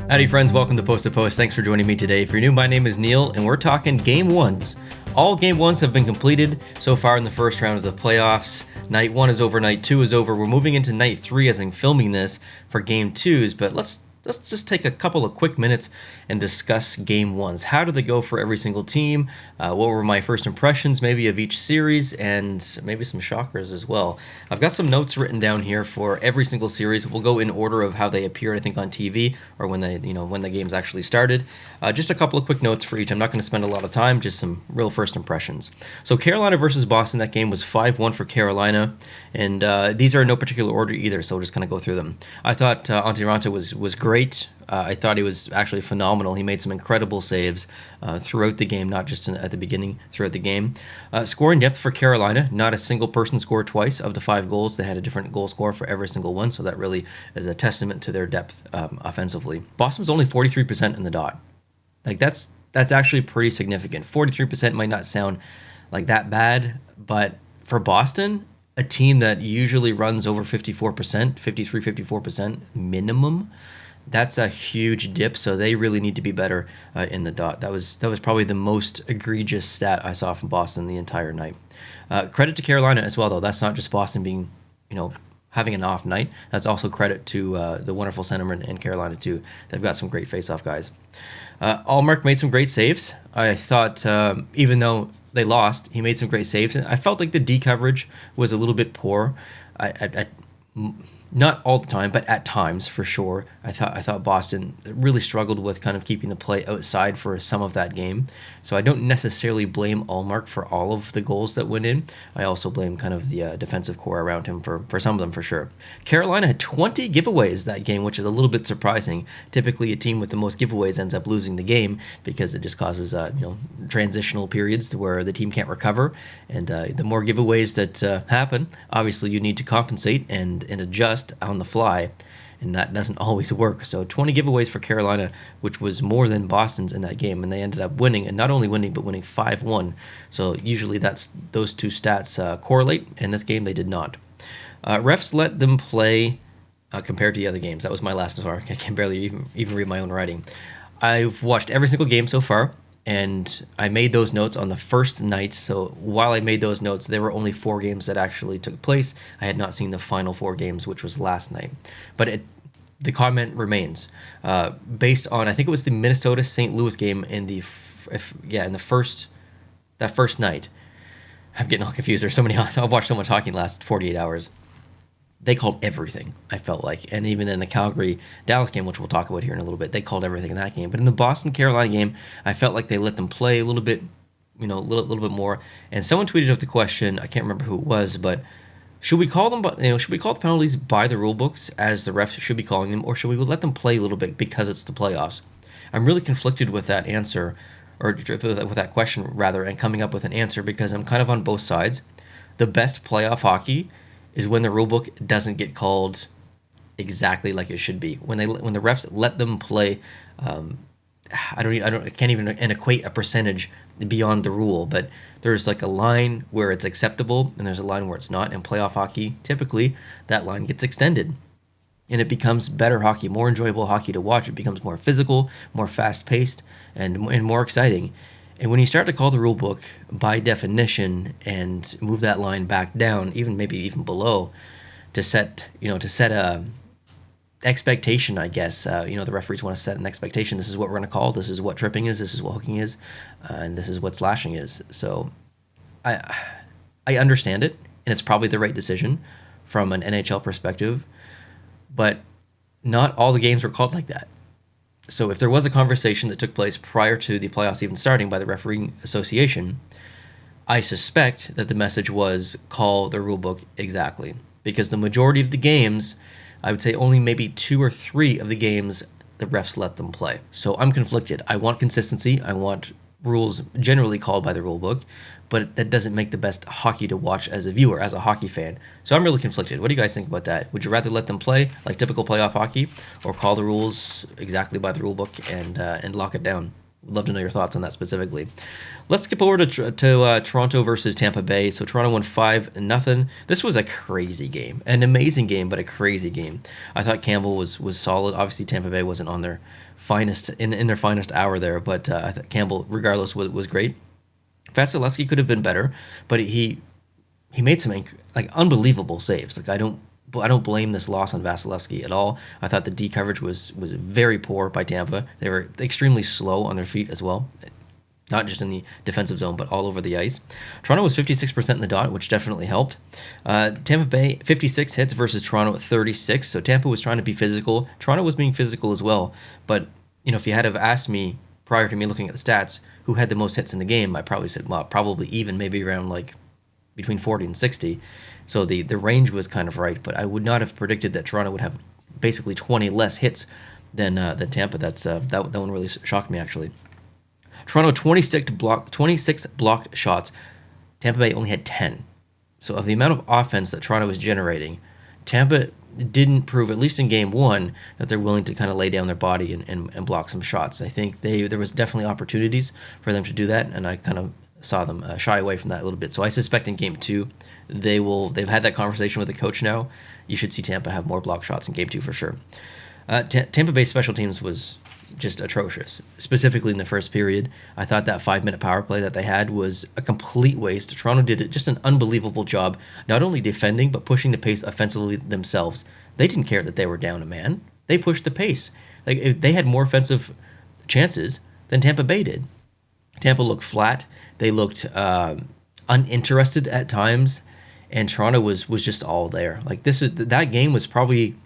Howdy friends, welcome to Post to Post. Thanks for joining me today. If you're new, my name is Neil, and we're talking Game 1s. All Game 1s have been completed so far in the first round of the playoffs. Night 1 is over, Night 2 is over. We're moving into Night 3 as I'm filming this for Game 2s, but let's just take a couple of quick minutes and discuss Game 1s. How did they go for every single team? What were my first impressions maybe of each series, and maybe some shockers as well. I've got some notes written down here for every single series. We'll go in order of how they appeared, I think, on TV, or when the games actually started. Just a couple of quick notes for each. I'm not going to spend a lot of time, just some real first impressions. So Carolina versus Boston, that game was 5-1 for Carolina, and these are in no particular order either, so we'll just kind of go through them. I thought Antti Raanta was great. I thought he was actually phenomenal. He made some incredible saves throughout the game, not just at the beginning, throughout the game. Scoring depth for Carolina, not a single person scored twice. Of the 5 goals, they had a different goal scorer for every single one, so that really is a testament to their depth offensively. Boston was only 43% in the dot. Like that's actually pretty significant. 43% might not sound like that bad, but for Boston, a team that usually runs over 54%, 54% minimum, that's a huge dip, so they really need to be better in the dot. That was probably the most egregious stat I saw from Boston the entire night. Credit to Carolina as well, though. That's not just Boston being, having an off night. That's also credit to the wonderful centerman in Carolina, too. They've got some great face-off guys. Allmark made some great saves. I thought, even though they lost, he made some great saves. And I felt like the D coverage was a little bit poor. Not all the time, but at times for sure. I thought Boston really struggled with kind of keeping the play outside for some of that game. So I don't necessarily blame Allmark for all of the goals that went in. I also blame kind of the defensive core around him for some of them for sure. Carolina had 20 giveaways that game, which is a little bit surprising. Typically, a team with the most giveaways ends up losing the game because it just causes transitional periods to where the team can't recover. And the more giveaways that happen, obviously you need to compensate and adjust on the fly, and that doesn't always work. So 20 giveaways for Carolina, which was more than Boston's in that game, and they ended up winning, and not only winning, but winning 5-1. So usually those two stats correlate. In this game, they did not. Refs let them play compared to the other games. That was my last note. I can barely even read my own writing. I've watched every single game so far, and I made those notes on the first night. So while I made those notes, there were only 4 games that actually took place. I had not seen the final 4 games, which was last night. But the comment remains based on, I think it was the Minnesota St. Louis game in that first night. I'm getting all confused. There's so many. I've watched someone talking the last 48 hours. They called everything, I felt like. And even in the Calgary-Dallas game, which we'll talk about here in a little bit, they called everything in that game. But in the Boston-Carolina game, I felt like they let them play a little bit, a little bit more. And someone tweeted out the question, I can't remember who it was, but should we call the penalties by the rule books as the refs should be calling them, or should we let them play a little bit because it's the playoffs? I'm really conflicted with that answer, or with that question, rather, and coming up with an answer, because I'm kind of on both sides. The best playoff hockey is when the rule book doesn't get called exactly like it should be. When the refs let them play, I can't even equate a percentage beyond the rule, but there's like a line where it's acceptable and there's a line where it's not. In playoff hockey, typically that line gets extended, and it becomes better hockey, more enjoyable hockey to watch. It becomes more physical, more fast-paced, and more exciting. And when you start to call the rule book by definition and move that line back down, maybe even below, to set a expectation, I guess. The referees want to set an expectation. This is what we're going to call. This is what tripping is. This is what hooking is, and this is what slashing is. So, I understand it, and it's probably the right decision from an NHL perspective, but not all the games were called like that. So if there was a conversation that took place prior to the playoffs even starting by the refereeing association, I suspect that the message was call the rule book exactly. Because the majority of the games, I would say only maybe 2 or 3 of the games, the refs let them play. So I'm conflicted. I want consistency. I want rules generally called by the rule book, but that doesn't make the best hockey to watch as a viewer, as a hockey fan. So I'm really conflicted. What do you guys think about that? Would you rather let them play like typical playoff hockey, or call the rules exactly by the rule book and lock it down? Love to know your thoughts on that specifically. Let's skip over to Toronto versus Tampa Bay. So Toronto won 5-0. This was a crazy game, an amazing game, but a crazy game. I thought Campbell was solid. Obviously, Tampa Bay wasn't on their finest in their finest hour there, but I thought Campbell, regardless, was great. Vasilevsky could have been better, but he made some like unbelievable saves. Like I don't blame this loss on Vasilevsky at all. I thought the D coverage was very poor by Tampa. They were extremely slow on their feet as well, not just in the defensive zone, but all over the ice. Toronto was 56% in the dot, which definitely helped. Tampa Bay, 56 hits versus Toronto at 36. So Tampa was trying to be physical. Toronto was being physical as well. But, if you had have asked me prior to me looking at the stats, who had the most hits in the game, I probably said, well, probably even, maybe around like between 40 and 60. So the range was kind of right, but I would not have predicted that Toronto would have basically 20 less hits than Tampa. That one really shocked me, actually. Toronto 26 blocked shots. Tampa Bay only had 10. So of the amount of offense that Toronto was generating, Tampa didn't prove, at least in game one, that they're willing to kind of lay down their body and block some shots. I think there was definitely opportunities for them to do that, and I kind of saw them shy away from that a little bit. So I suspect in game two, they've had that conversation with the coach now. You should see Tampa have more block shots in game two for sure. Tampa Bay special teams was just atrocious, specifically in the first period. I thought that 5-minute power play that they had was a complete waste. Toronto did just an unbelievable job, not only defending, but pushing the pace offensively themselves. They didn't care that they were down a man. They pushed the pace. Like, they had more offensive chances than Tampa Bay did. Tampa looked flat. They looked uninterested at times, and Toronto was just all there. Like, that game was probably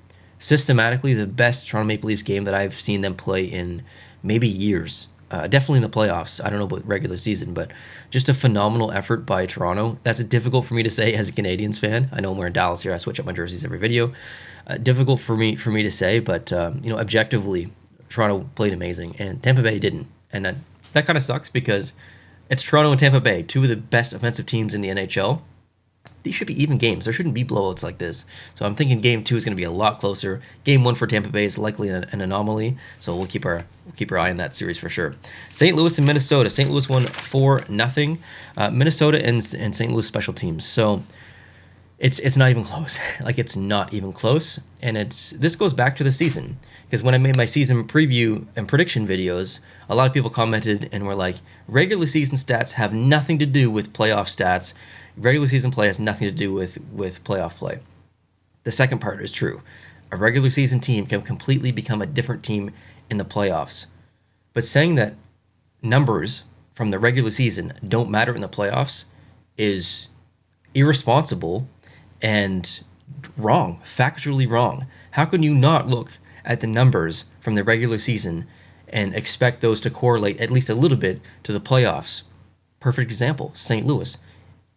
systematically the best Toronto Maple Leafs game that I've seen them play in maybe years. Definitely in the playoffs. I don't know about regular season, but just a phenomenal effort by Toronto. That's difficult for me to say as a Canadiens fan. I know I'm wearing Dallas here. I switch up my jerseys every video. Difficult for me to say, but objectively, Toronto played amazing, and Tampa Bay didn't. And that kind of sucks because it's Toronto and Tampa Bay, two of the best offensive teams in the NHL. These should be even games. There shouldn't be blowouts like this. So I'm thinking game two is going to be a lot closer. Game one for Tampa Bay is likely an anomaly. So we'll keep our eye on that series for sure. St. Louis and Minnesota. St. Louis won 4-0. Minnesota and St. Louis special teams. So it's not even close. Like, it's not even close. And this goes back to the season. Because when I made my season preview and prediction videos, a lot of people commented and were like, regular season stats have nothing to do with playoff stats. Regular season play has nothing to do with playoff play. The second part is true. A regular season team can completely become a different team in the playoffs. But saying that numbers from the regular season don't matter in the playoffs is irresponsible and wrong, factually wrong. How can you not look at the numbers from the regular season and expect those to correlate at least a little bit to the playoffs? Perfect example, St. Louis.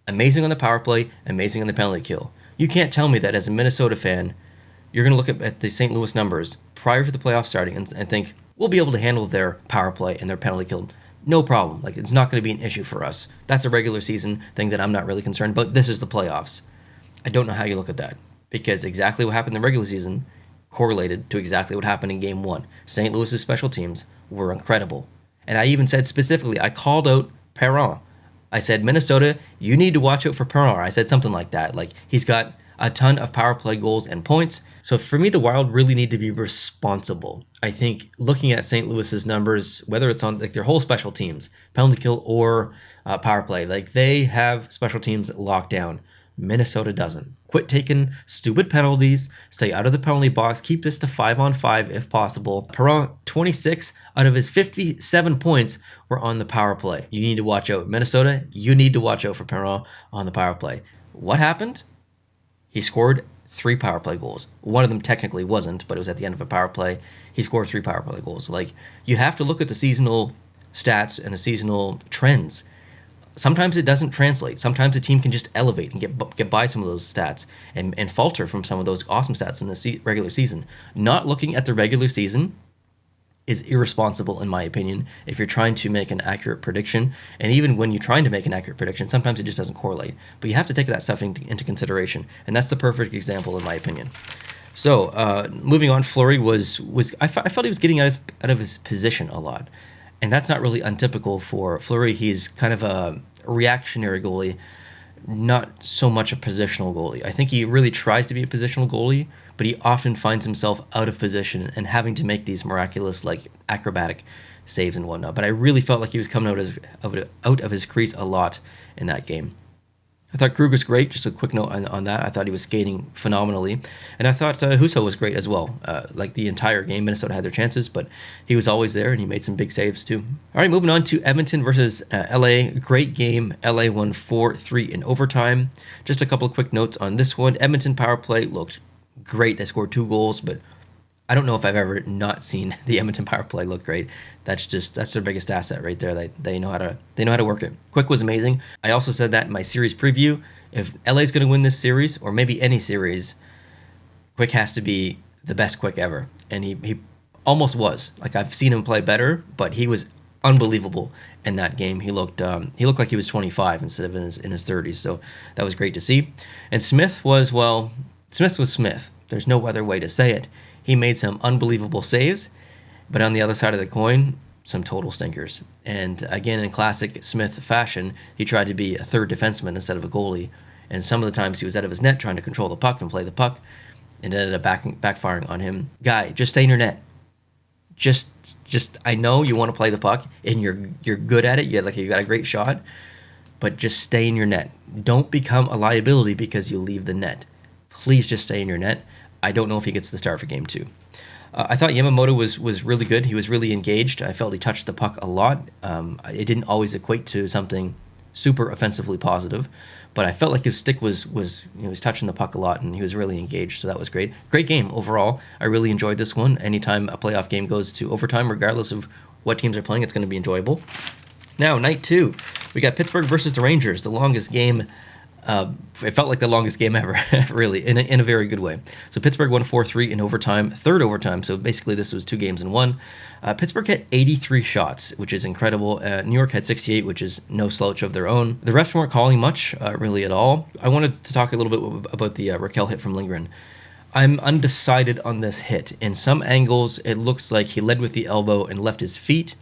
Amazing on the power play, amazing on the penalty kill. You can't tell me that as a Minnesota fan, you're going to look at the St. Louis numbers prior to the playoffs starting and think, we'll be able to handle their power play and their penalty kill. No problem. Like, it's not going to be an issue for us. That's a regular season thing that I'm not really concerned about. This is the playoffs. I don't know how you look at that, because exactly what happened in the regular season correlated to exactly what happened in game one. St. Louis's special teams were incredible. And I even said specifically, I called out Perron. I said, Minnesota, you need to watch out for Perron. I said something like that. Like, he's got a ton of power play goals and points. So for me, the Wild really need to be responsible. I think looking at St. Louis's numbers, whether it's on like their whole special teams, penalty kill or power play, like, they have special teams locked down. Minnesota doesn't. Quit taking stupid penalties. Stay out of the penalty box. Keep this to 5-on-5 if possible. Perron, 26 out of his 57 points were on the power play. You need to watch out. Minnesota, you need to watch out for Perron on the power play. What happened? He scored 3 power play goals. One of them technically wasn't, but it was at the end of a power play. He scored 3 power play goals. Like, you have to look at the seasonal stats and the seasonal trends. Sometimes it doesn't translate. Sometimes a team can just elevate and get by some of those stats and falter from some of those awesome stats in the regular season. Not looking at the regular season is irresponsible, in my opinion, if you're trying to make an accurate prediction. And even when you're trying to make an accurate prediction, sometimes it just doesn't correlate. But you have to take that stuff into consideration. And that's the perfect example, in my opinion. So moving on, Fleury was I felt he was getting out of his position a lot. And that's not really untypical for Fleury. He's kind of a reactionary goalie, not so much a positional goalie. I think he really tries to be a positional goalie, but he often finds himself out of position and having to make these miraculous, like, acrobatic saves and whatnot. But I really felt like he was coming out of his crease a lot in that game. I thought Krug was great. Just a quick note on that. I thought he was skating phenomenally. And I thought Husso was great as well. Like the entire game, Minnesota had their chances, but he was always there, and he made some big saves too. All right, moving on to Edmonton versus LA. Great game. LA won 4-3 in overtime. Just a couple of quick notes on this one. Edmonton power play looked great. They scored 2 goals, but I don't know if I've ever not seen the Edmonton power play look great. That's their biggest asset right there. They know how to work it. Quick was amazing. I also said that in my series preview. If LA's going to win this series, or maybe any series, Quick has to be the best Quick ever. And he almost was. Like, I've seen him play better, but he was unbelievable in that game. He looked like he was 25 instead of in his 30s. So that was great to see. And Smith was Smith. There's no other way to say it. He made some unbelievable saves, but on the other side of the coin, some total stinkers. And again, in classic Smith fashion, he tried to be a third defenseman instead of a goalie. And some of the times he was out of his net trying to control the puck and play the puck, and it ended up backfiring on him. Guy, just stay in your net. Just I know you want to play the puck and you're good at it. You got a great shot, but just stay in your net. Don't become a liability because you leave the net. Please just stay in your net. I don't know if he gets the start for game 2. I thought Yamamoto was really good. He was really engaged. I felt he touched the puck a lot. It didn't always equate to something super offensively positive, but I felt like his stick was touching the puck a lot, and he was really engaged, so that was great. Great game overall. I really enjoyed this one. Anytime a playoff game goes to overtime, regardless of what teams are playing, it's going to be enjoyable. Now, night 2, we got Pittsburgh versus the Rangers, the longest game. It felt like the longest game ever, really, in a very good way. So Pittsburgh won 4-3 in overtime, third overtime, so basically this was 2 games in 1. Pittsburgh had 83 shots, which is incredible. New York had 68, which is no slouch of their own. The refs weren't calling much, really at all. I wanted to talk a little bit about the Raquel hit from Lindgren. I'm undecided on this hit. In some angles, it looks like he led with the elbow and left his feet,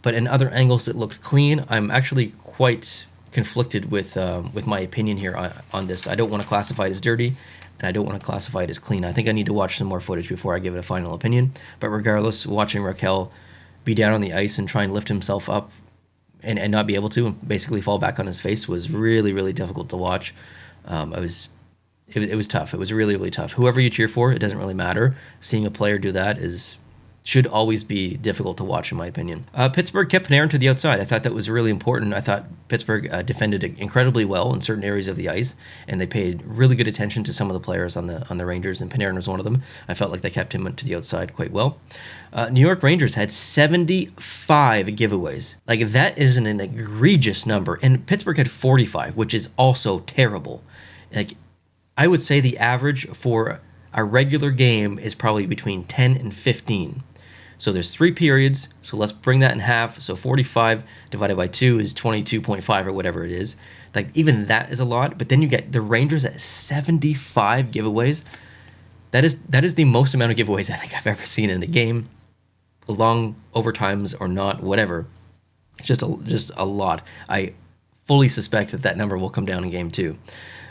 but in other angles, it looked clean. I'm actually quite conflicted with my opinion here on this. I don't want to classify it as dirty, and I don't want to classify it as clean. I think I need to watch some more footage before I give it a final opinion. But regardless, watching Raquel be down on the ice and try and lift himself up and not be able to, and basically fall back on his face, was really, really difficult to watch. It was tough. It was really, really tough. Whoever you cheer for, it doesn't really matter. Seeing a player do that should always be difficult to watch, in my opinion. Pittsburgh kept Panarin to the outside. I thought that was really important. I thought Pittsburgh defended incredibly well in certain areas of the ice, and they paid really good attention to some of the players on the Rangers, and Panarin was one of them. I felt like they kept him to the outside quite well. New York Rangers had 75 giveaways. Like, that is an egregious number, and Pittsburgh had 45, which is also terrible. Like, I would say the average for a regular game is probably between 10 and 15. So there's 3 periods, so let's bring that in half. So 45 divided by 2 is 22.5 or whatever it is. Like, even that is a lot, but then you get the Rangers at 75 giveaways. That is the most amount of giveaways I think I've ever seen in a game, long overtimes or not, whatever. It's just a lot. I fully suspect that number will come down in game 2.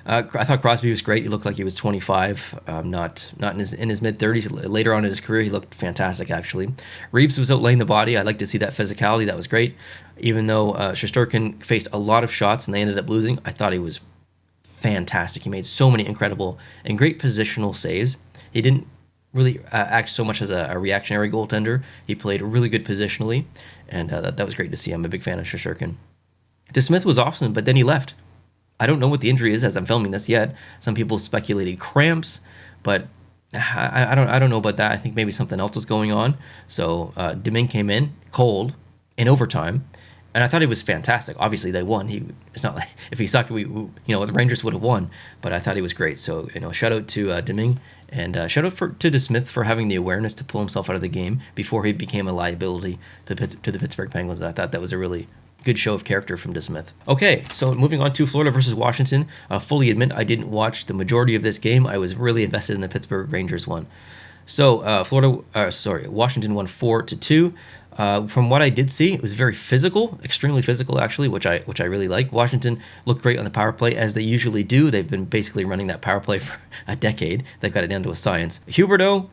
I thought Crosby was great. He looked like he was 25, not in his mid-30s. Later on in his career, he looked fantastic, actually. Reeves was outlaying the body. I'd like to see that physicality. That was great. Even though Shesterkin faced a lot of shots and they ended up losing, I thought he was fantastic. He made so many incredible and great positional saves. He didn't really act so much as a reactionary goaltender. He played really good positionally, and that was great to see. I'm a big fan of Shesterkin. DeSmith was awesome, but then he left. I don't know what the injury is as I'm filming this yet. Some people speculated cramps, but I don't know about that. I think maybe something else is going on. So Domingue came in cold in overtime, and I thought he was fantastic. Obviously, they won. It's not like if he sucked, the Rangers would have won. But I thought he was great. So shout out to Domingue, and shout out to DeSmith for having the awareness to pull himself out of the game before he became a liability to the Pittsburgh Penguins. I thought that was a really good show of character from DeSmith. Okay, so moving on to Florida versus Washington. Fully admit I didn't watch the majority of this game. I was really invested in the Pittsburgh Rangers one. So Washington won 4-2. From what I did see, it was very physical, extremely physical actually, which I really like. Washington looked great on the power play as they usually do. They've been basically running that power play for a decade. They've got it down to a science. Huberdeau,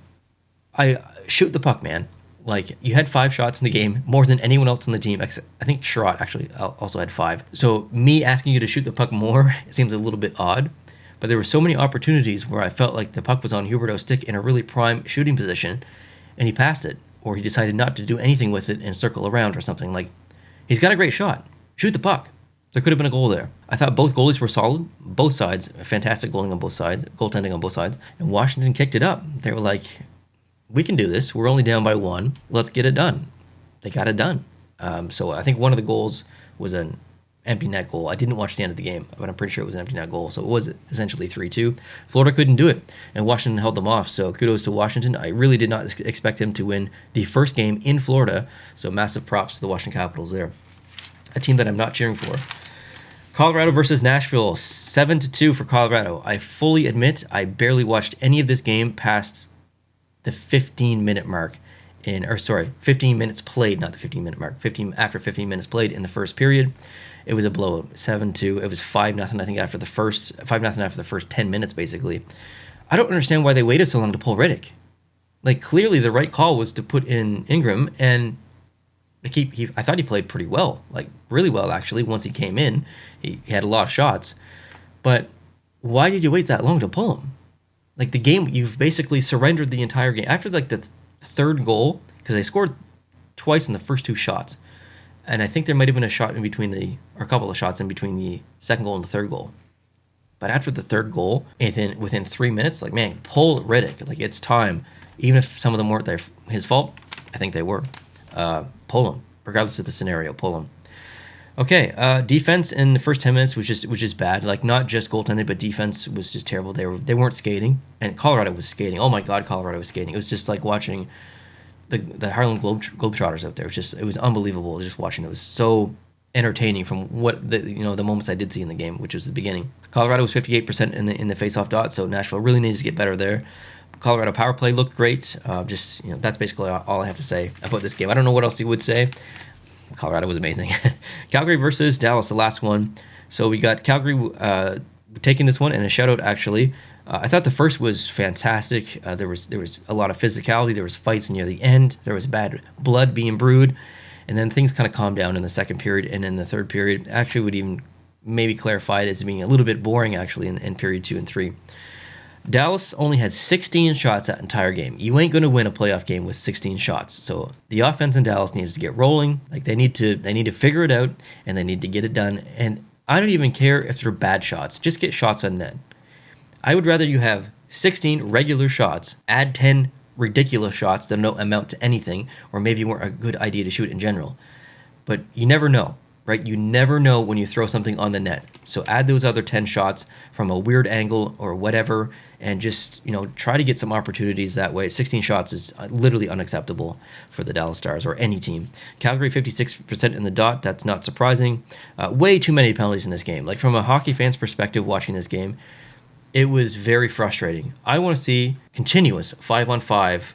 I shoot the puck, man. Like, you had 5 shots in the game, more than anyone else on the team. I think Sherratt actually also had 5. So me asking you to shoot the puck more, it seems a little bit odd. But there were so many opportunities where I felt like the puck was on Huberdeau's stick in a really prime shooting position, and he passed it, or he decided not to do anything with it and circle around or something. Like, he's got a great shot. Shoot the puck. There could have been a goal there. I thought both goalies were solid, both sides, fantastic goaltending on both sides, and Washington kicked it up. They were like, we can do this. We're only down by 1. Let's get it done. They got it done. So I think one of the goals was an empty net goal. I didn't watch the end of the game, but I'm pretty sure it was an empty net goal. So it was essentially 3-2. Florida couldn't do it, and Washington held them off. So kudos to Washington. I really did not expect him to win the first game in Florida. So massive props to the Washington Capitals there. A team that I'm not cheering for. Colorado versus Nashville, 7-2 for Colorado. I fully admit I barely watched any of this game past the 15-minute mark. 15 minutes played, not the 15-minute mark. After 15 minutes played in the first period. It was a blowout, 7-2. It was 5-0, I think, after the first 10 minutes, basically. I don't understand why they waited so long to pull Rittich. Like, clearly the right call was to put in Ingram, and I thought he played pretty well, like really well, actually. Once he came in, he had a lot of shots. But why did you wait that long to pull him? Like, the game, you've basically surrendered the entire game. After, like, the third goal, because they scored twice in the first 2 shots, and I think there might have been a shot in between or a couple of shots in between the second goal and the third goal. But after the third goal, within 3 minutes, like, man, pull Rittich. Like, it's time. Even if some of them weren't his fault, I think they were. Pull him. Regardless of the scenario, pull him. Okay, defense in the first 10 minutes was just bad. Like, not just goaltending, but defense was just terrible. They weren't skating, and Colorado was skating. Oh my God, Colorado was skating. It was just like watching the Harlem Globetrotters out there. It was unbelievable just watching. It was so entertaining from what the moments I did see in the game, which was the beginning. Colorado was 58% in the faceoff dot, so Nashville really needs to get better there. Colorado power play looked great. That's basically all I have to say about this game. I don't know what else you would say. Colorado was amazing. Calgary versus Dallas, the last one. So we got Calgary taking this one, and a shout out actually. I thought the first was fantastic. There was a lot of physicality. There was fights near the end. There was bad blood being brewed, and then things kind of calmed down in the second period, and in the third period actually would even maybe clarify it as being a little bit boring actually in period 2 and 3. Dallas only had 16 shots that entire game. You ain't going to win a playoff game with 16 shots. So the offense in Dallas needs to get rolling. Like, they need to figure it out, and they need to get it done. And I don't even care if they're bad shots. Just get shots on net. I would rather you have 16 regular shots, add 10 ridiculous shots that don't amount to anything, or maybe weren't a good idea to shoot in general. But you never know, right? You never know when you throw something on the net. So add those other 10 shots from a weird angle or whatever, and just, try to get some opportunities that way. 16 shots is literally unacceptable for the Dallas Stars or any team. Calgary, 56% in the dot. That's not surprising. Way too many penalties in this game. Like, from a hockey fan's perspective watching this game, it was very frustrating. I want to see continuous 5-on-5,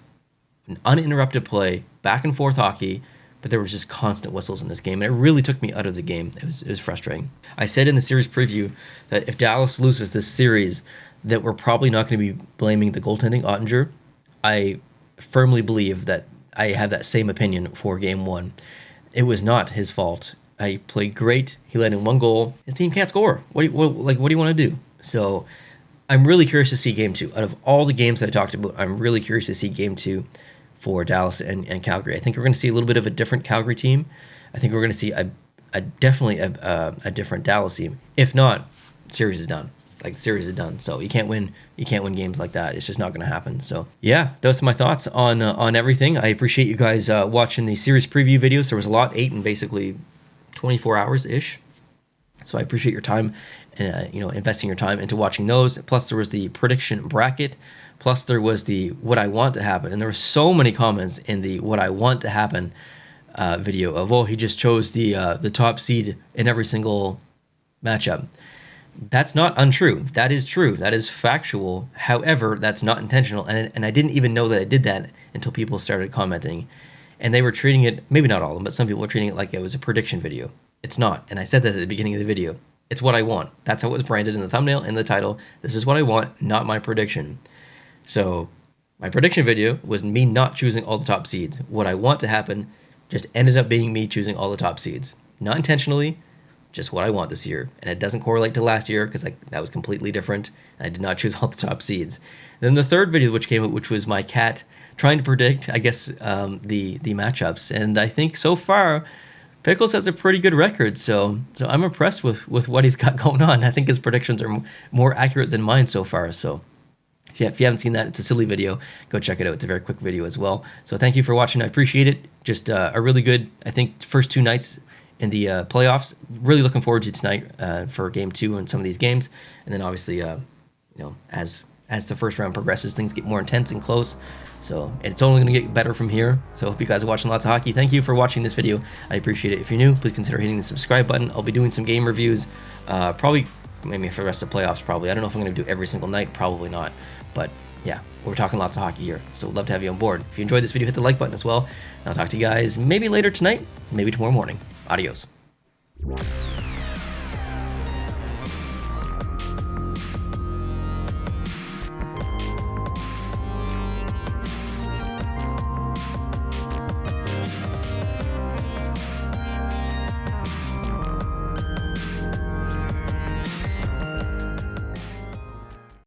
uninterrupted play, back and forth hockey, but there was just constant whistles in this game, and it really took me out of the game. It was frustrating. I said in the series preview that if Dallas loses this series, that we're probably not going to be blaming the goaltending, Ottinger. I firmly believe that I have that same opinion for Game 1. It was not his fault. He played great. He let in 1 goal. His team can't score. What do you want to do? So I'm really curious to see Game 2. Out of all the games that I talked about, I'm really curious to see Game 2 for Dallas and Calgary. I think we're going to see a little bit of a different Calgary team. I think we're going to see definitely a different Dallas team. If not, series is done. Like, the series is done. So you can't win games like that. It's just not going to happen. So yeah, those are my thoughts on everything. I appreciate you guys watching the series preview videos. There was a lot, 8 in basically 24 hours ish. So I appreciate your time, investing your time into watching those. Plus there was the prediction bracket. Plus there was the what I want to happen. And there were so many comments in the what I want to happen video of, he just chose the top seed in every single matchup. That's not untrue. That is true. That is factual. However, that's not intentional. And I didn't even know that I did that until people started commenting. and they were treating it, maybe not all of them, but some people were treating it like it was a prediction video. It's not, and I said that at the beginning of the video. It's what I want. That's how it was branded in the thumbnail and the title. This is what I want, not my prediction. So my prediction video was me not choosing all the top seeds. What I want to happen just ended up being me choosing all the top seeds. Not intentionally, just what I want this year. And it doesn't correlate to last year because that was completely different. I did not choose all the top seeds. And then the third video which came out, which was my cat trying to predict, I guess, the matchups. And I think so far, Pickles has a pretty good record. So I'm impressed with what he's got going on. I think his predictions are more accurate than mine so far. So yeah, if you haven't seen that, it's a silly video. Go check it out. It's a very quick video as well. So thank you for watching. I appreciate it. Just a really good, I think, first 2 nights in the playoffs. Really looking forward to tonight for game 2 and some of these games. And then obviously, as the first round progresses, things get more intense and close. So it's only going to get better from here. So I hope you guys are watching lots of hockey. Thank you for watching this video. I appreciate it. If you're new, please consider hitting the subscribe button. I'll be doing some game reviews, probably maybe for the rest of the playoffs. Probably. I don't know if I'm going to do every single night. Probably not. But yeah, we're talking lots of hockey here. So love to have you on board. If you enjoyed this video, hit the like button as well. And I'll talk to you guys maybe later tonight, maybe tomorrow morning. Adios.